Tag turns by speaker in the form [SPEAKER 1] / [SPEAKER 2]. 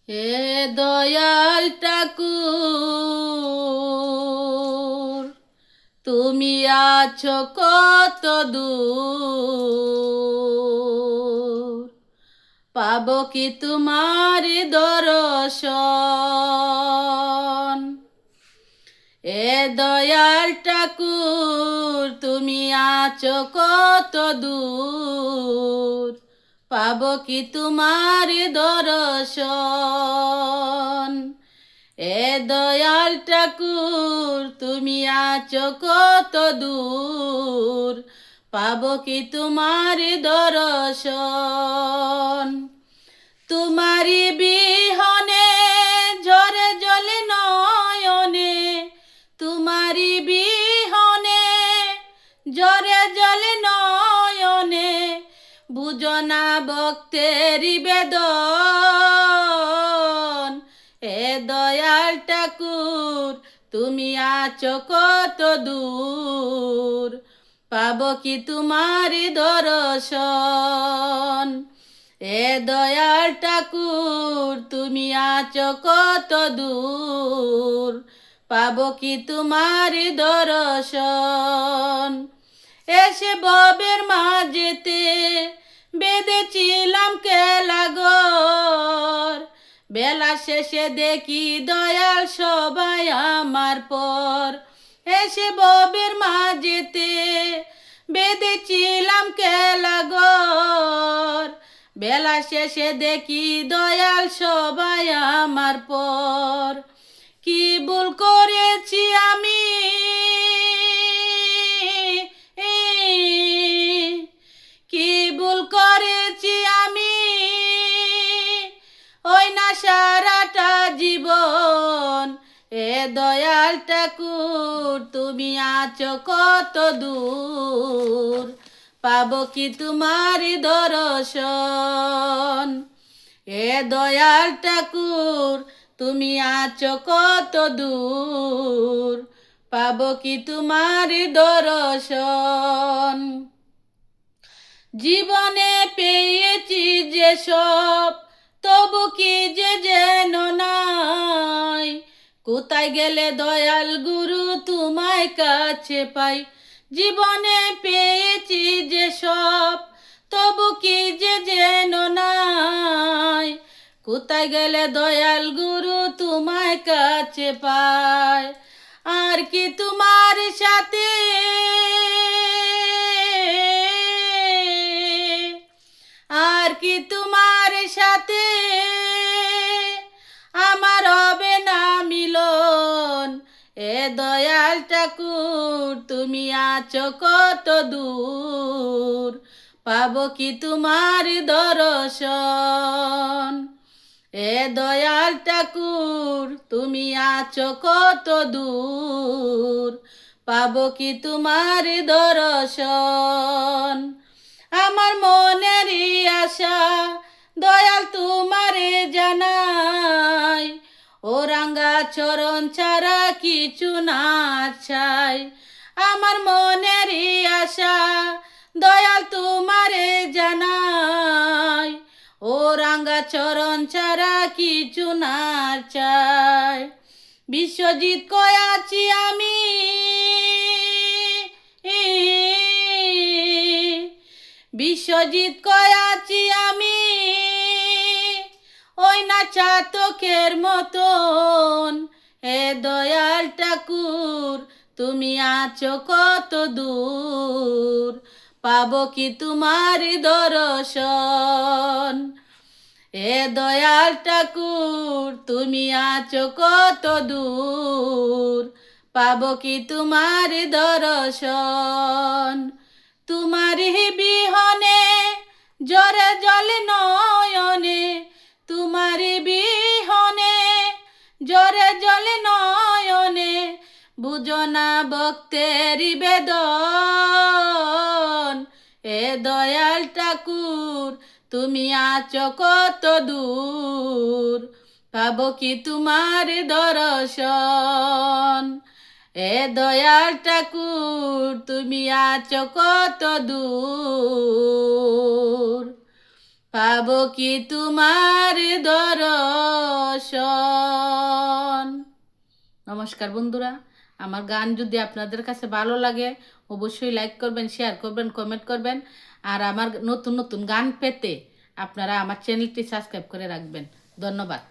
[SPEAKER 1] হে দয়াল ঠাকুর, তুমি আছো কত দূর, পাবো কি তোমার দর্শন। এ দয়াল ঠাকুর, তুমি আছো কত দূর, পাবো কি তোমার দর্শন। এ দয়াল ঠাকুর, তুমি আছো কত দূর, পাবো কি তোমার দর্শন। তোমারি বিহনে ঝরে জলে নয়নে, তোমারি বিহনে ঝরে জলে নয়নে, বুঝো না ভক্তের বেদন। এ দয়াল ঠাকুর, তুমি আছো কত দূর, পাবো কি তোমার দর্শন। এ দয়াল ঠাকুর, তুমি আছো কত দূর, পাবো কি তোমার দর্শন। এসে ববের মাঝেতে বেঁধেছিলাম কেলাগর, বেলা শেষে দেখি দয়াল সবাই আমার পর। এসে ববের মাঝেতে বেঁধেছিলাম কেলাগর, বেলা শেষে দেখি দয়াল সবাই আমার পর। কি ভুল করেছি আমি, কি ভুল করেছি আমি, ওই না সারাটা জীবন। এ দয়াল ঠাকুর, তুমি আছো কত দূর, পাবো কি তোমার দর্শন। এ দয়াল ঠাকুর, তুমি আছো কত দূর, পাবো কি তোমার দর্শন। জীবনে পেয়েছি যে সব, তবু কি যে যেন নাই। কোথায় গেলে দয়াল গুরু তোমায় কাছে পাই। জীবনে পেয়েছি যে সব, তবু কি যে যেন নাই। কোথায় গেলে দয়াল গুরু তোমায় কাছে পাই। আর কি তোমার সাথে, আর কি তোমার সাথে আমার হবে না মিলন। এ দয়াল ঠাকুর, তুমি আছো কত দূর, পাবো কি তোমার দর্শন। এ দয়াল ঠাকুর, তুমি আছো কত দূর, পাবো কি তোমার দর্শন। আমার মনেরই আশা দয়াল তোমারে জানাই, ও রাঙ্গা চরণ ছাড়া কিছু না চাই। আমার মনেরই আশা দয়াল তোমারে জানাই, ও রাঙ্গা চরণ ছাড়া কিছু না চাই। বিশ্বজিৎ কয়াছি আমি, বিশ্বজিৎ কয়াছি আমি, ওই না চাতকের মতন। এ দয়াল ঠাকুর, তুমি আছো কত দূর, পাবো কি তোমার দর্শন। এ দয়াল ঠাকুর, তুমি আছো কত দূর, পাবো কি তোমার দর্শন। তোমারি বিহনে ঝরে জলে নয়নে, তোমারি বিহনে ঝরে জলে নয়নে, বুঝো না ভক্তের বেদন। এ দয়াল ঠাকুর, তুমি আছো কত দূর, পাবো কি তোমার দর্শন। এ দয়াল ঠাকুর, তুমি আছো কত দূর, পাবো কি তোমার দর্শন। দর্শন। নমস্কার বন্ধুরা, আমার গান যদি আপনাদের কাছে ভালো লাগে অবশ্যই লাইক করবেন, শেয়ার করবেন, কমেন্ট করবেন। আর আমার নতুন নতুন গান পেতে আপনারা আমার চ্যানেলটি সাবস্ক্রাইব করে রাখবেন। ধন্যবাদ।